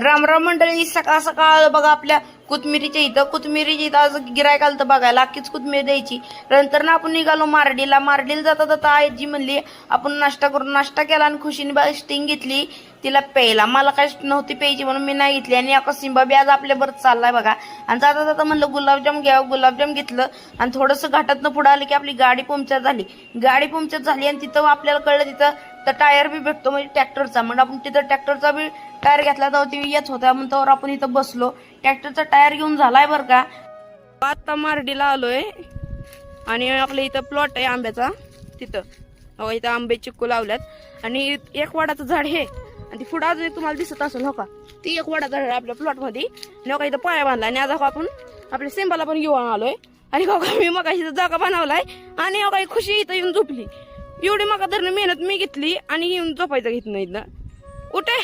रामराम मंडळी, सकाळ सकाळ बघा आपल्या कोथमिरीच्या इथं आज गिरायक आलं तर बघायला अख्खीच कोथमीर द्यायची. नंतर ना आपण निघालो मारडीला जाता जाता आजी म्हणली आपण नाश्ता करून नाश्ता केला आणि खुशीने स्टिंग घेतली तिला प्यायला. मला काय नव्हती प्यायची म्हणून मी नाही घेतली आणि आता सिंबा बी आज आपल्या बरं चाललाय बघा. आणि जाता जाता म्हणलं गुलाबजाम घ्यावं, गुलाबजाम घेतलं आणि थोडंसं घाटातनं पुढे आलं की आपली गाडी पंक्चर झाली आणि तिथं आपल्याला कळलं तिथं तर टायर बी भेटतो म्हणजे ट्रॅक्टरचा. मग आपण तिथं ट्रॅक्टरचा बी टायर घेतला तेव्हा ती येत होता म्हणून तर आपण इथं बसलो. ट्रॅक्टरचा टायर घेऊन झालाय बरं का. आता मारडीला आलोय आणि आपल्या इथं प्लॉट आहे आंब्याचा. तिथं इथं आंबे चिक्कू लावल्यात आणि एक वडाचं झाड हे आणि ती पुढं अजून एक तुम्हाला दिसत असेल हो का, ती एक वडाचं झाड आपल्या प्लॉट मध्ये. आणि इथं पाया बांधला आणि आज आपण आपल्या सिंबाला पण घेऊन आलोय. आणि मी मग इथं जागा बनवलाय आणि काही खुशी इथं येऊन झोपली. एवढी मका धरणं मेहनत मी घेतली आणि येऊन झोपायचं घेत नाही. उठे